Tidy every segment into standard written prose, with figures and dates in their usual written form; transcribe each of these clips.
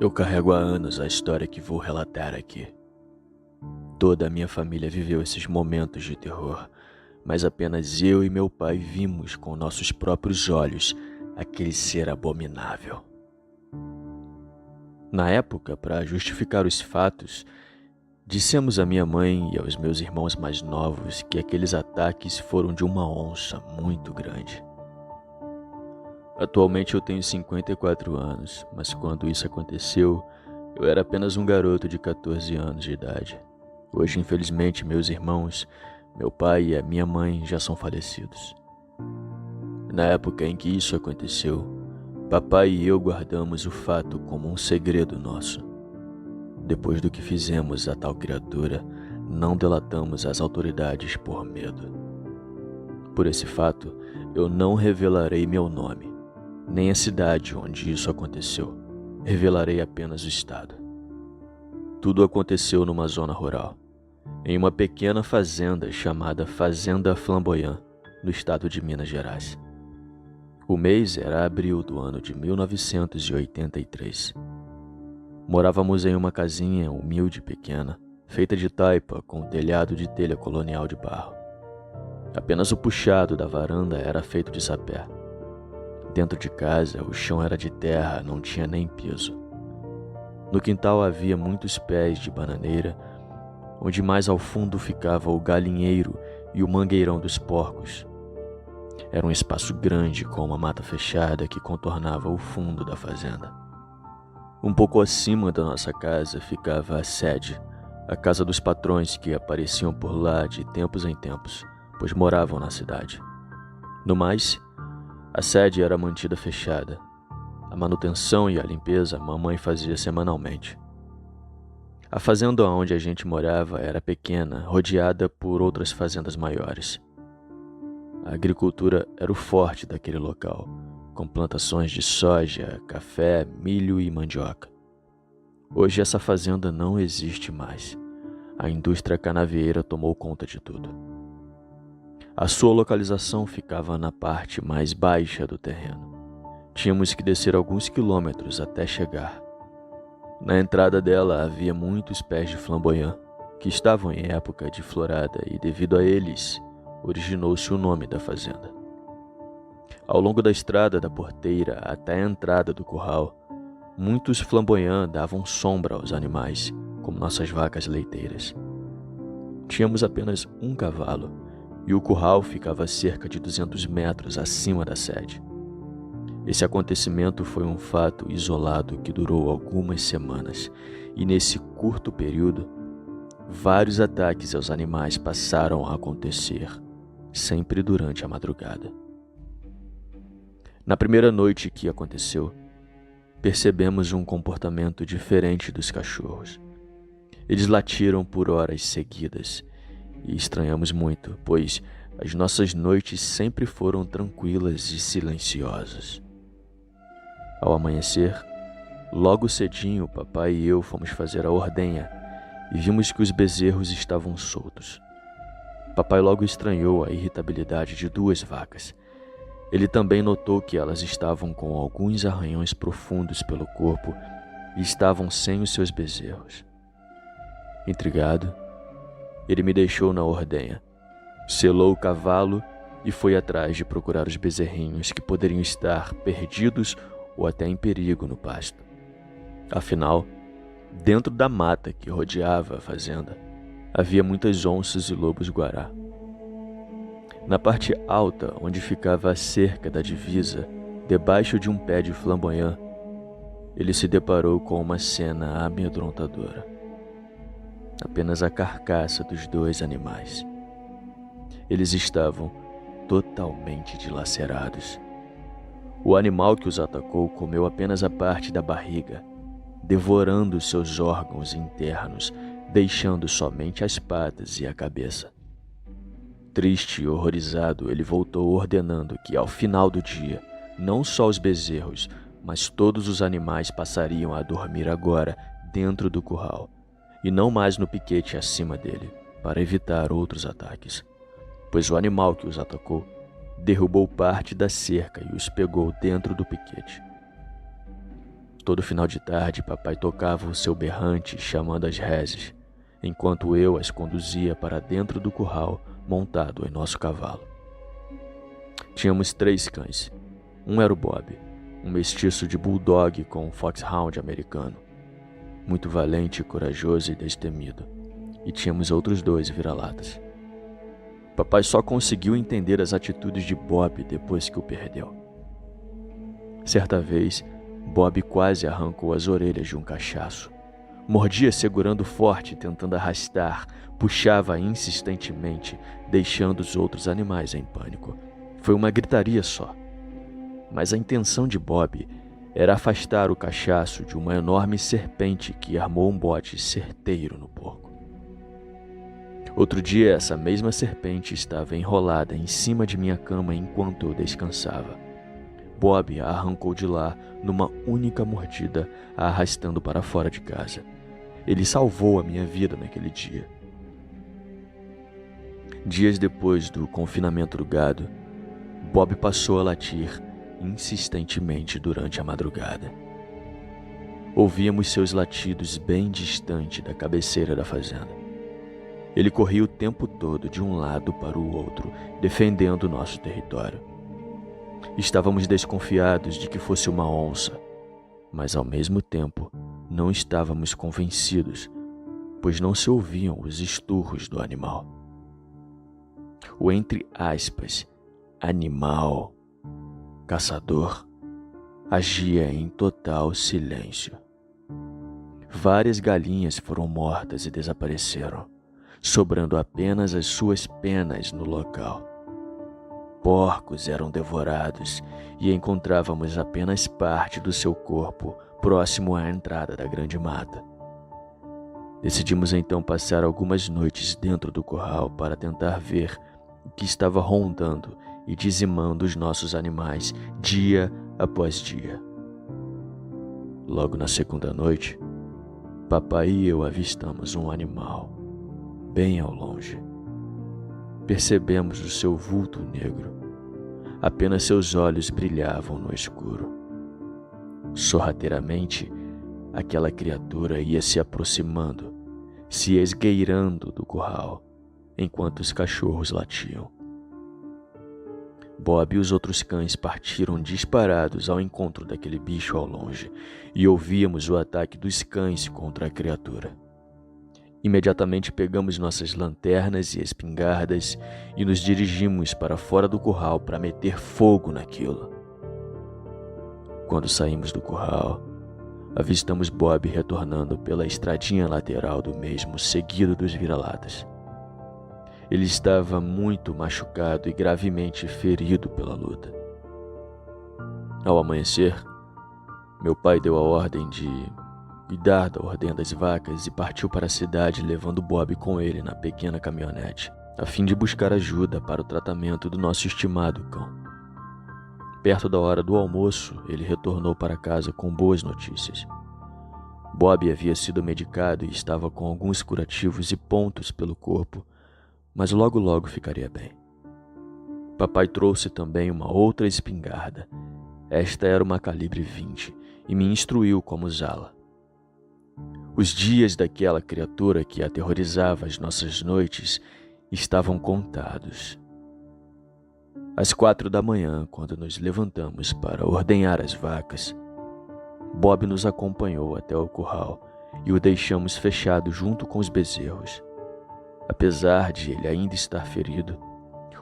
Eu carrego há anos a história que vou relatar aqui. Toda a minha família viveu esses momentos de terror, mas apenas eu e meu pai vimos com nossos próprios olhos aquele ser abominável. Na época, para justificar os fatos, dissemos à minha mãe e aos meus irmãos mais novos que aqueles ataques foram de uma onça muito grande. Atualmente eu tenho 54 anos, mas quando isso aconteceu, eu era apenas um garoto de 14 anos de idade. Hoje, infelizmente, meus irmãos, meu pai e a minha mãe já são falecidos. Na época em que isso aconteceu, papai e eu guardamos o fato como um segredo nosso. Depois do que fizemos a tal criatura, não delatamos as autoridades por medo. Por esse fato, eu não revelarei meu nome, nem a cidade onde isso aconteceu. Revelarei apenas o estado. Tudo aconteceu numa zona rural, em uma pequena fazenda chamada Fazenda Flamboyant, no estado de Minas Gerais. O mês era abril do ano de 1983. Morávamos em uma casinha humilde e pequena, feita de taipa com um telhado de telha colonial de barro. Apenas o puxado da varanda era feito de sapé. Dentro de casa, o chão era de terra, não tinha nem piso. No quintal havia muitos pés de bananeira, onde mais ao fundo ficava o galinheiro e o mangueirão dos porcos. Era um espaço grande com uma mata fechada que contornava o fundo da fazenda. Um pouco acima da nossa casa ficava a sede, a casa dos patrões que apareciam por lá de tempos em tempos, pois moravam na cidade. No mais, a sede era mantida fechada. A manutenção e a limpeza mamãe fazia semanalmente. A fazenda onde a gente morava era pequena, rodeada por outras fazendas maiores. A agricultura era o forte daquele local, com plantações de soja, café, milho e mandioca. Hoje essa fazenda não existe mais. A indústria canavieira tomou conta de tudo. A sua localização ficava na parte mais baixa do terreno. Tínhamos que descer alguns quilômetros até chegar. Na entrada dela havia muitos pés de flamboyant, que estavam em época de florada e devido a eles, originou-se o nome da fazenda. Ao longo da estrada da porteira até a entrada do curral, muitos flamboyant davam sombra aos animais, como nossas vacas leiteiras. Tínhamos apenas um cavalo, e o curral ficava a cerca de 200 metros acima da sede. Esse acontecimento foi um fato isolado que durou algumas semanas, e nesse curto período, vários ataques aos animais passaram a acontecer, sempre durante a madrugada. Na primeira noite que aconteceu, percebemos um comportamento diferente dos cachorros. Eles latiram por horas seguidas, e estranhamos muito, pois as nossas noites sempre foram tranquilas e silenciosas. Ao amanhecer, logo cedinho, papai e eu fomos fazer a ordenha e vimos que os bezerros estavam soltos. Papai logo estranhou a irritabilidade de duas vacas. Ele também notou que elas estavam com alguns arranhões profundos pelo corpo e estavam sem os seus bezerros. Intrigado, ele me deixou na ordenha, selou o cavalo e foi atrás de procurar os bezerrinhos que poderiam estar perdidos ou até em perigo no pasto. Afinal, dentro da mata que rodeava a fazenda, havia muitas onças e lobos-guará. Na parte alta, onde ficava a cerca da divisa, debaixo de um pé de flamboyant, ele se deparou com uma cena amedrontadora. Apenas a carcaça dos dois animais. Eles estavam totalmente dilacerados. O animal que os atacou comeu apenas a parte da barriga, devorando seus órgãos internos, deixando somente as patas e a cabeça. Triste e horrorizado, ele voltou ordenando que, ao final do dia, não só os bezerros, mas todos os animais passariam a dormir agora dentro do curral, e não mais no piquete acima dele, para evitar outros ataques, pois o animal que os atacou derrubou parte da cerca e os pegou dentro do piquete. Todo final de tarde, papai tocava o seu berrante chamando as reses, enquanto eu as conduzia para dentro do curral montado em nosso cavalo. Tínhamos 3 cães. Um era o Bob, um mestiço de bulldog com um foxhound americano, muito valente, corajoso e destemido. E tínhamos outros 2 vira-latas. Papai só conseguiu entender as atitudes de Bob depois que o perdeu. Certa vez, Bob quase arrancou as orelhas de um cachaço. Mordia segurando forte, tentando arrastar, puxava insistentemente, deixando os outros animais em pânico. Foi uma gritaria só. Mas a intenção de Bob era afastar o cachaço de uma enorme serpente que armou um bote certeiro no porco. Outro dia, essa mesma serpente estava enrolada em cima de minha cama enquanto eu descansava. Bob a arrancou de lá numa única mordida, a arrastando para fora de casa. Ele salvou a minha vida naquele dia. Dias depois do confinamento do gado, Bob passou a latir insistentemente durante a madrugada. Ouvíamos seus latidos bem distante da cabeceira da fazenda. Ele corria o tempo todo de um lado para o outro, defendendo nosso território. Estávamos desconfiados de que fosse uma onça, mas ao mesmo tempo não estávamos convencidos, pois não se ouviam os esturros do animal. O entre aspas, animal, caçador, agia em total silêncio. Várias galinhas foram mortas e desapareceram, sobrando apenas as suas penas no local. Porcos eram devorados e encontrávamos apenas parte do seu corpo próximo à entrada da grande mata. Decidimos então passar algumas noites dentro do curral para tentar ver o que estava rondando e dizimando os nossos animais dia após dia. Logo na segunda noite, papai e eu avistamos um animal, bem ao longe. Percebemos o seu vulto negro. Apenas seus olhos brilhavam no escuro. Sorrateiramente, aquela criatura ia se aproximando, se esgueirando do curral, enquanto os cachorros latiam. Bob e os outros cães partiram disparados ao encontro daquele bicho ao longe, e ouvíamos o ataque dos cães contra a criatura. Imediatamente pegamos nossas lanternas e espingardas e nos dirigimos para fora do curral para meter fogo naquilo. Quando saímos do curral, avistamos Bob retornando pela estradinha lateral do mesmo, seguido dos vira-latas. Ele estava muito machucado e gravemente ferido pela luta. Ao amanhecer, meu pai deu a ordem de cuidar da ordenha das vacas e partiu para a cidade levando Bob com ele na pequena caminhonete, a fim de buscar ajuda para o tratamento do nosso estimado cão. Perto da hora do almoço, ele retornou para casa com boas notícias. Bob havia sido medicado e estava com alguns curativos e pontos pelo corpo, mas logo ficaria bem. Papai trouxe também uma outra espingarda. Esta era uma calibre 20 e me instruiu como usá-la. Os dias daquela criatura que aterrorizava as nossas noites estavam contados. Às 4 da manhã, quando nos levantamos para ordenhar as vacas, Bob nos acompanhou até o curral e o deixamos fechado junto com os bezerros. Apesar de ele ainda estar ferido,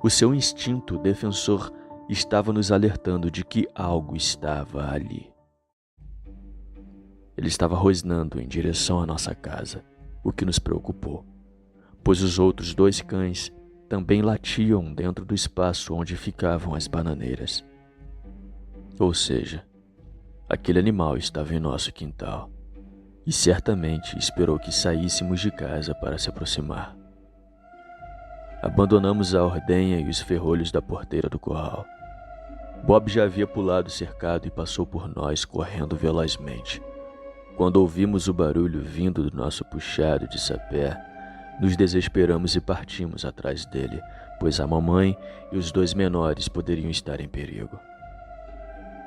o seu instinto defensor estava nos alertando de que algo estava ali. Ele estava rosnando em direção à nossa casa, o que nos preocupou, pois os outros 2 cães também latiam dentro do espaço onde ficavam as bananeiras. Ou seja, aquele animal estava em nosso quintal e certamente esperou que saíssemos de casa para se aproximar. Abandonamos a ordenha e os ferrolhos da porteira do curral. Bob já havia pulado o cercado e passou por nós correndo velozmente. Quando ouvimos o barulho vindo do nosso puxado de sapé, nos desesperamos e partimos atrás dele, pois a mamãe e os 2 menores poderiam estar em perigo.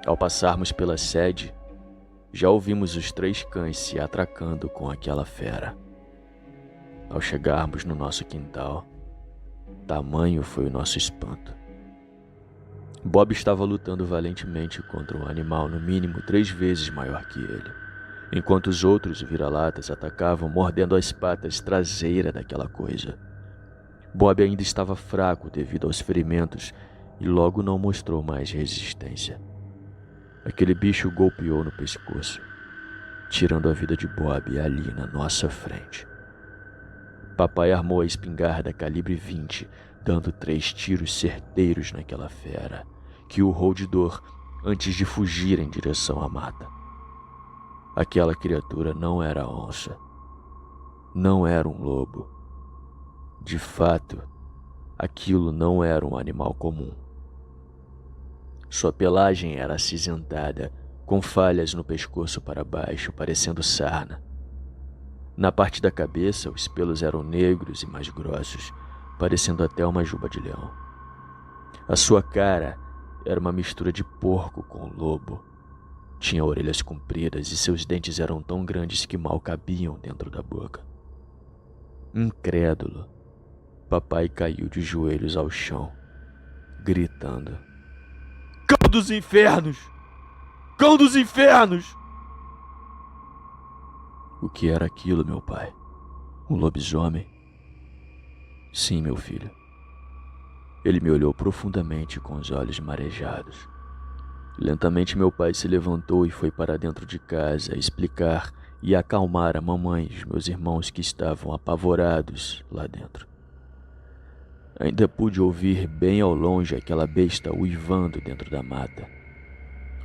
Ao passarmos pela sede, já ouvimos os 3 cães se atracando com aquela fera. Ao chegarmos no nosso quintal, tamanho foi o nosso espanto. Bob estava lutando valentemente contra um animal no mínimo 3 vezes maior que ele, enquanto os outros vira-latas atacavam mordendo as patas traseiras daquela coisa. Bob ainda estava fraco devido aos ferimentos e logo não mostrou mais resistência. Aquele bicho o golpeou no pescoço, tirando a vida de Bob ali na nossa frente. Papai armou a espingarda calibre 20, dando 3 tiros certeiros naquela fera, que urrou de dor antes de fugir em direção à mata. Aquela criatura não era onça. Não era um lobo. De fato, aquilo não era um animal comum. Sua pelagem era acinzentada, com falhas no pescoço para baixo, parecendo sarna. Na parte da cabeça, os pelos eram negros e mais grossos, parecendo até uma juba de leão. A sua cara era uma mistura de porco com lobo. Tinha orelhas compridas e seus dentes eram tão grandes que mal cabiam dentro da boca. Incrédulo, papai caiu de joelhos ao chão, gritando: "Cão dos infernos! Cão dos infernos!" O que era aquilo, meu pai? Um lobisomem? Sim, meu filho. Ele me olhou profundamente com os olhos marejados. Lentamente meu pai se levantou e foi para dentro de casa explicar e acalmar a mamãe e os meus irmãos que estavam apavorados lá dentro. Ainda pude ouvir bem ao longe aquela besta uivando dentro da mata.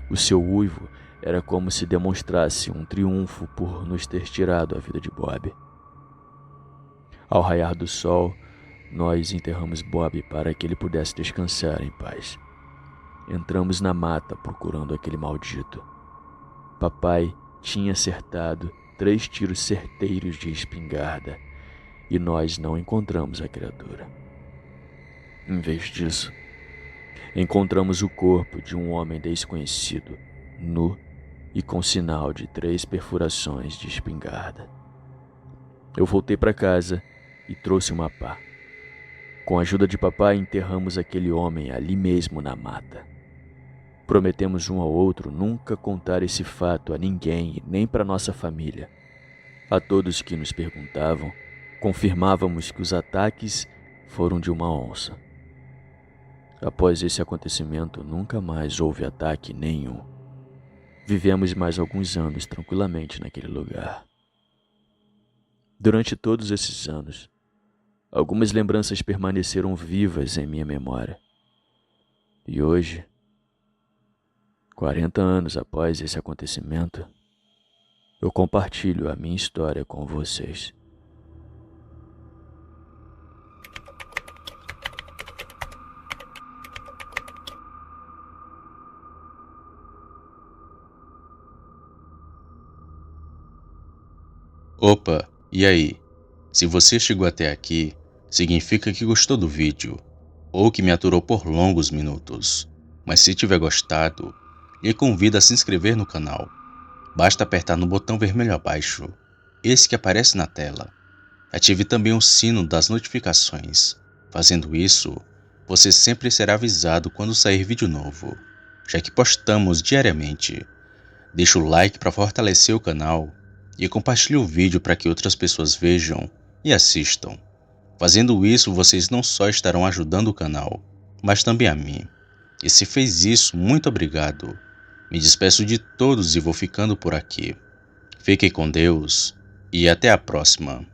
O seu uivo era como se demonstrasse um triunfo por nos ter tirado a vida de Bob. Ao raiar do sol, nós enterramos Bob para que ele pudesse descansar em paz. Entramos na mata procurando aquele maldito. Papai tinha acertado 3 tiros certeiros de espingarda e nós não encontramos a criatura. Em vez disso, encontramos o corpo de um homem desconhecido, nu e com sinal de 3 perfurações de espingarda. Eu voltei para casa e trouxe uma pá. Com a ajuda de papai, enterramos aquele homem ali mesmo na mata. Prometemos um ao outro nunca contar esse fato a ninguém, nem para nossa família. A todos que nos perguntavam, confirmávamos que os ataques foram de uma onça. Após esse acontecimento, nunca mais houve ataque nenhum. Vivemos mais alguns anos tranquilamente naquele lugar. Durante todos esses anos, algumas lembranças permaneceram vivas em minha memória. E hoje, 40 anos após esse acontecimento, eu compartilho a minha história com vocês. Opa, e aí? Se você chegou até aqui, significa que gostou do vídeo, ou que me aturou por longos minutos. Mas se tiver gostado, lhe convido a se inscrever no canal. Basta apertar no botão vermelho abaixo, esse que aparece na tela. Ative também o sino das notificações. Fazendo isso, você sempre será avisado quando sair vídeo novo, já que postamos diariamente. Deixa o like para fortalecer o canal e compartilhe o vídeo para que outras pessoas vejam e assistam. Fazendo isso, vocês não só estarão ajudando o canal, mas também a mim. E se fez isso, muito obrigado. Me despeço de todos e vou ficando por aqui. Fiquem com Deus e até a próxima.